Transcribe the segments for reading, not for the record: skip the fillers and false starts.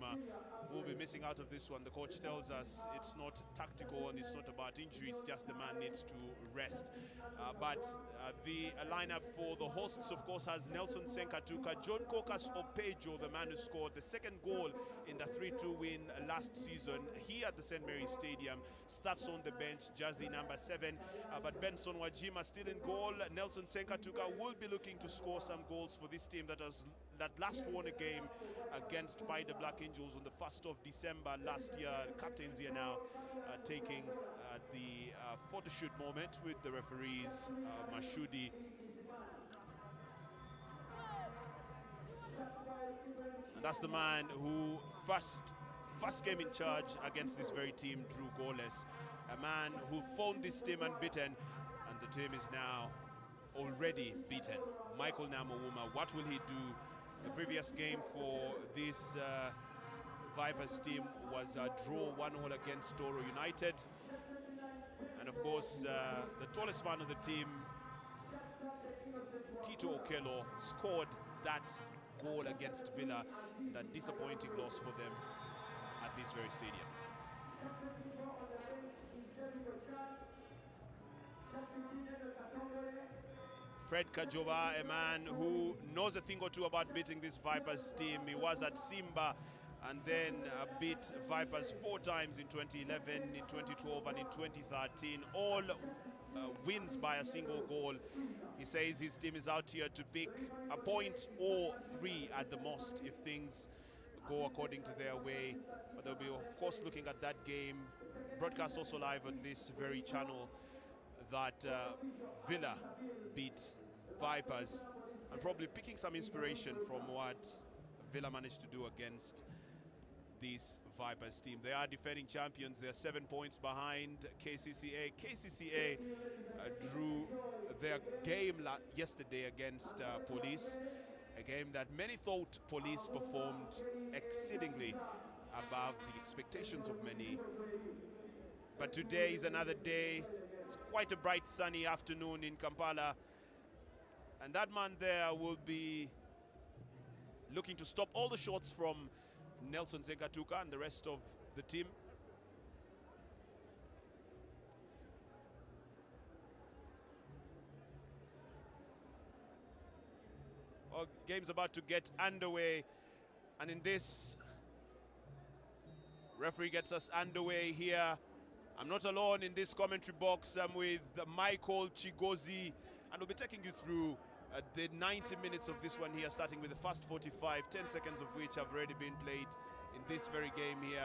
Nwajima will be missing out of this one. The coach tells us it's not tactical and it's not about injuries, just the man needs to rest. But the lineup for the hosts, of course, has Nelson Senkatuka, John Kokas Opejo, the man who scored the second goal in the 3-2 win last season here at the St. Mary's Stadium, starts on the bench, jersey number 7. But Benson Nwajima still in goal. Nelson Senkatuka will be looking to score some goals for this team that last won a game against by the Black Angels on the 1st of December last year. The captains here now taking the photo shoot moment with the referees, Mashudi. And that's the man who first came in charge against this very team, drew goalless. A man who phoned this team unbeaten, and the team is now already beaten. Michael Namawuma, what will he do? The previous game for this Vipers team was a draw 1-1 against Toro United. And of course, the tallest man of the team, Tito Okello, scored that goal against Villa, that disappointing loss for them at this very stadium. Fred Kajova, a man who knows a thing or two about beating this Vipers team. He was at Simba and then beat Vipers 4 times in 2011, in 2012 and in 2013, all wins by a single goal. He says his team is out here to pick a point or 3 at the most if things go according to their way. But they'll be, of course, looking at that game, broadcast also live on this very channel, that Villa beat Vipers, and probably picking some inspiration from what Villa managed to do against this Vipers team. They are defending champions. They're 7 points behind KCCA. KCCA drew their game yesterday against Police, a game that many thought Police performed exceedingly above the expectations of many. But today is another day. It's quite a bright sunny afternoon in Kampala, and that man there will be looking to stop all the shots from Nelson Senkatuka and the rest of the team. Our game's about to get underway, and in this, referee gets us underway here. I'm not alone in this commentary box. I'm with Michael Chigozi, and we'll be taking you through the 90 minutes of this one here, starting with the first 45, 10 seconds of which have already been played in this very game here.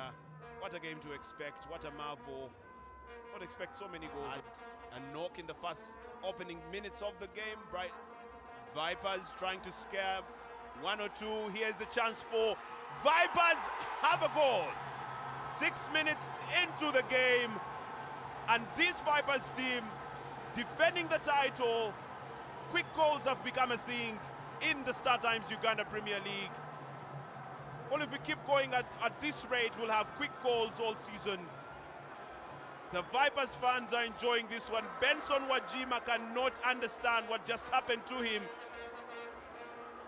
What a game to expect, what a marvel. Not expect so many goals. A knock in the first opening minutes of the game. Bright Vipers trying to scare 1 or 2. Here's a chance for Vipers, have a goal. 6 minutes into the game, and this Vipers team defending the title. Quick goals have become a thing in the StarTimes Uganda Premier League. Well, if we keep going at this rate, we'll have quick goals all season. The Vipers fans are enjoying this one. Benson Nwajima cannot understand what just happened to him.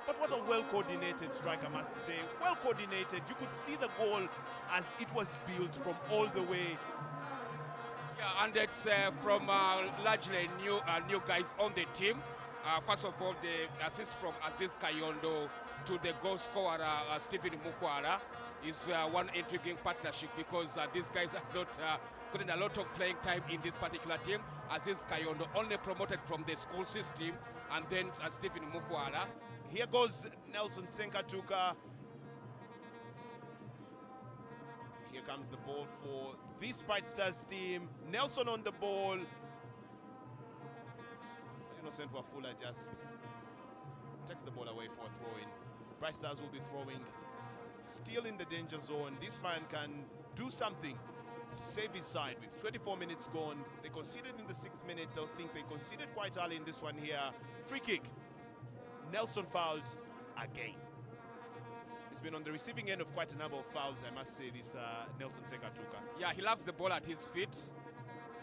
But what a well-coordinated strike, I must say. Well-coordinated. You could see the goal as it was built from all the way. Yeah, and it's from largely new guys on the team. First of all, the assist from Aziz Kayondo to the goal scorer Stephen Mukwara is one intriguing partnership, because these guys have not gotten a lot of playing time in this particular team. Aziz Kayondo only promoted from the school system, and then Stephen Mukwara. Here goes Nelson Senkatuka. Here comes the ball for this Bright Stars team. Nelson on the ball. Innocent Wafula just takes the ball away for a throw-in. Bright Stars will be throwing, still in the danger zone. This man can do something to save his side. With 24 minutes gone, they conceded in the 6th minute. I think they conceded quite early in this one here. Free kick. Nelson fouled again. He's been on the receiving end of quite a number of fouls, I must say, this Nelson Senkatuka. Yeah, he loves the ball at his feet.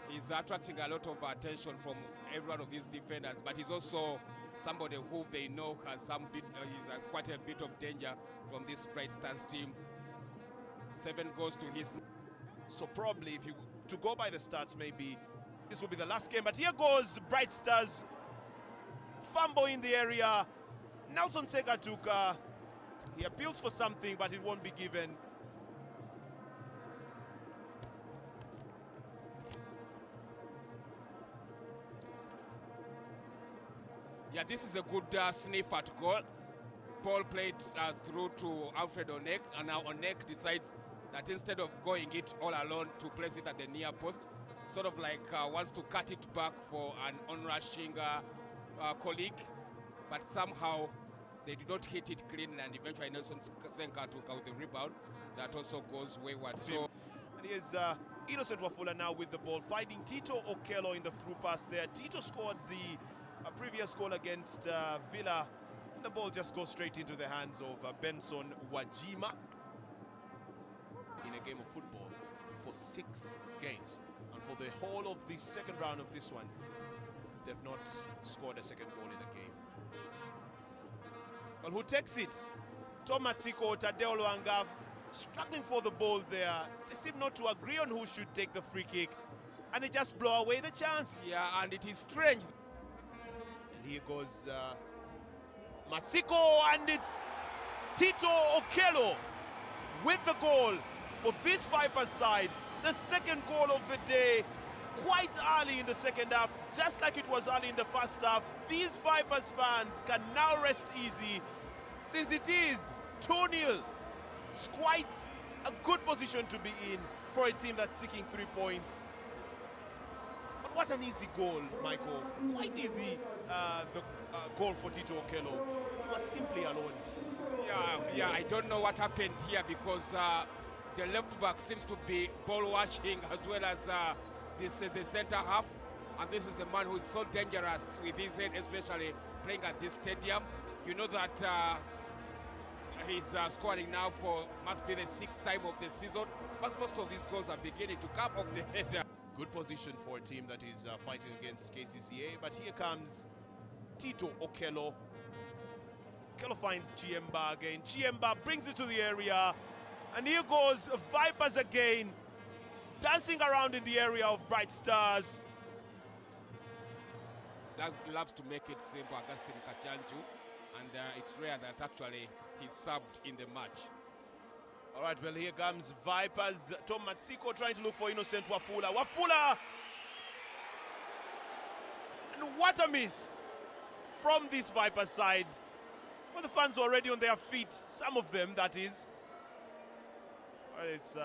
He's attracting a lot of attention from every one of his defenders, but he's also somebody who they know has some bit, he's quite a bit of danger from this Bright Stars team. 7 goals to his. So probably, if you to go by the stats, maybe this will be the last game. But here goes Bright Stars. Fumble in the area. Nelson Segatuka. He appeals for something, but it won't be given. Yeah, this is a good sniff at goal. Ball played through to Alfred Onek, and now Onek decides that instead of going it all alone to place it at the near post, sort of like wants to cut it back for an onrushing colleague, but somehow they did not hit it clean, and eventually Nelson Senka took out the rebound. That also goes wayward. So, and here's Innocent Wafula now with the ball, finding Tito Okello in the through pass there. Tito scored the previous goal against Villa. The ball just goes straight into the hands of Benson Wajima in a game of football for 6 games. And for the whole of the second round of this one, they've not scored a second goal in a game. Well, who takes it? Tom Matsiko, Tadeo Luangav, struggling for the ball there. They seem not to agree on who should take the free kick, and they just blow away the chance. yeah, and it is strange. And here goes Matsiko, and it's Tito Okello with the goal for this Vipers side. The second goal of the day, quite early in the second half, just like it was early in the first half. These Vipers fans can now rest easy, since it is 2-0. It's quite a good position to be in for a team that's seeking 3 points. But what an easy goal, Michael. Quite easy, the goal for Tito Okello. He was simply alone. Yeah, I don't know what happened here, because the left back seems to be ball watching as well as the center half, and this is a man who is so dangerous with his head, especially playing at this stadium. You know that he's scoring now for must be the 6th time of the season, but most of his goals are beginning to come off the head. Good position for a team that is fighting against KCCA, but here comes Tito Okello. Okello finds Chiemba again. Chiemba brings it to the area, and here goes Vipers again, dancing around in the area of Bright Stars. Loves to make it simple, Augustine Kachanju, and it's rare that actually he's subbed in the match. All right, well, here comes Vipers. Tom Matsiko trying to look for Innocent Wafula. Wafula! And what a miss from this Vipers side. Well, the fans were already on their feet, some of them, that is. Well, it's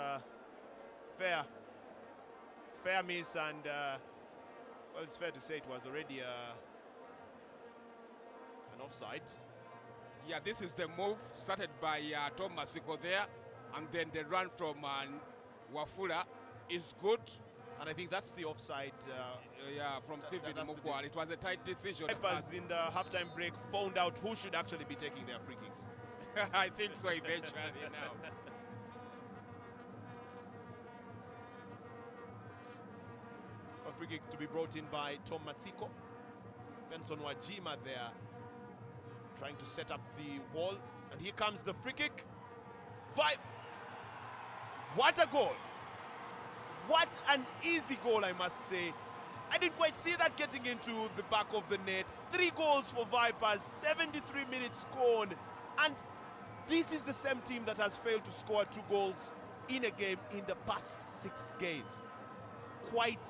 fair miss, and well, it's fair to say it was already an offside. Yeah, this is the move started by Tom Masiko there, and then the run from Wafula is good. And I think that's the offside. Yeah, from Stephen Mugwal. It was a tight decision. Vipers in the halftime break found out who should actually be taking their free kicks. I think so eventually now. A free kick to be brought in by Tom Matsiko. Benson Wajima there, trying to set up the wall. And here comes the free kick. What a goal! What an easy goal, I must say. I didn't quite see that getting into the back of the net. 3 goals for Vipers, 73 minutes scored. And this is the same team that has failed to score 2 goals in a game in the past 6 games. Quite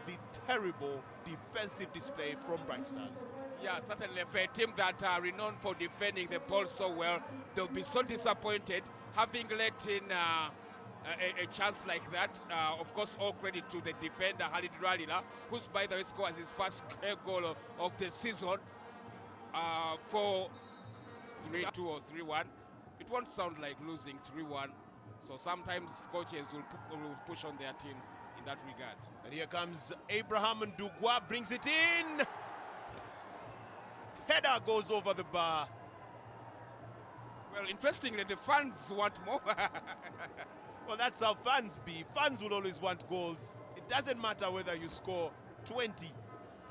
the terrible defensive display from Bright Stars. Yeah, certainly for a team that are renowned for defending the ball so well, they'll be so disappointed having let in a chance like that. Of course, all credit to the defender, Khalid Ralila, who's, by the way, scored his first goal of the season for 3-2 or 3-1. It won't sound like losing 3-1. So sometimes coaches will push on their teams in that regard. And here comes Abraham Ndugwa, brings it in. Header goes over the bar. Well, interestingly, the fans want more. Well, that's how fans be. Fans will always want goals. It doesn't matter whether you score 20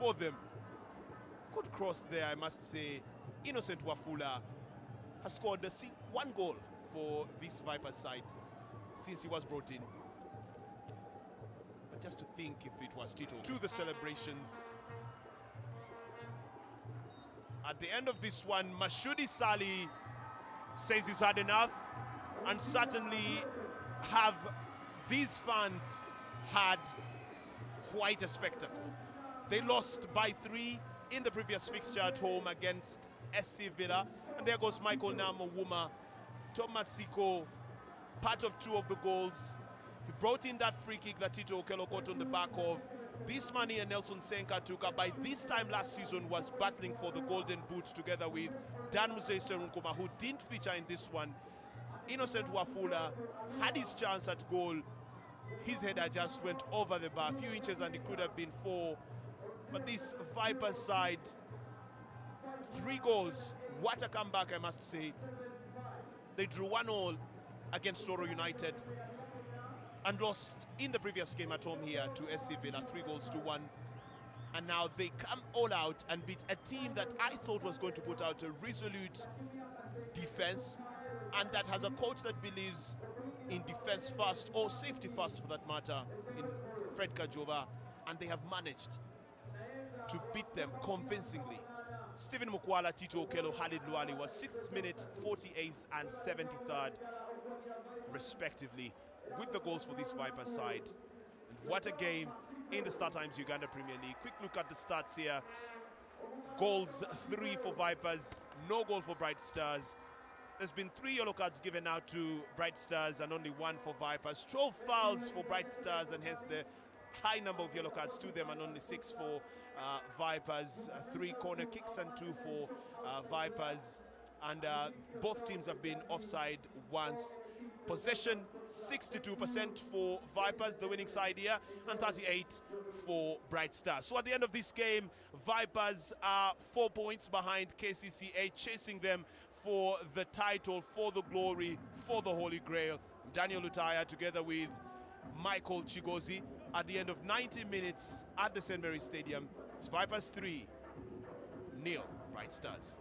for them. Good cross there, I must say. Innocent Wafula has scored 1 goal for this Vipers side since he was brought in. But just to think if it was Tito. To the celebrations. At the end of this one, Mashudi Sali says he's had enough, and certainly have these fans had quite a spectacle. They lost by 3 in the previous fixture at home against SC Villa, and there goes Michael Namawuma. Tom Matsiko, part of 2 of the goals. He brought in that free kick that Tito Okello got on the back of. This money and Nelson Senka Tuka, by this time last season, was battling for the golden boot together with Dan Muse Serunkuma, who didn't feature in this one. Innocent Wafula had his chance at goal. His header just went over the bar, a few inches, and it could have been 4. But this Vipers side, 3 goals. What a comeback, I must say. They drew 1-1 against Toro United and lost in the previous game at home here to SC Villa, 3-1. And now they come all out and beat a team that I thought was going to put out a resolute defense, and that has a coach that believes in defense first, or safety first for that matter, in Fred Kajova, and they have managed to beat them convincingly. Stephen Mukwala, Tito Okello, Khalid Luali was 6th minute, 48th and 73rd respectively, with the goals for this Vipers side. And what a game in the StarTimes Uganda Premier League. Quick look at the stats here. Goals 3 for Vipers, no goal for Bright Stars. There's been 3 yellow cards given out to Bright Stars and only 1 for Vipers. 12 fouls for Bright Stars, and hence the high number of yellow cards to them, and only 6 for Vipers. 3 corner kicks and 2 for Vipers. And both teams have been offside once. Possession 62% for Vipers, the winning side here, and 38% for Bright Stars. So at the end of this game, Vipers are 4 points behind KCCA, chasing them for the title, for the glory, for the Holy Grail. Daniel Lutaya together with Michael Chigozi at the end of 90 minutes at the St. Mary's Stadium. It's Vipers 3-0 Bright Stars.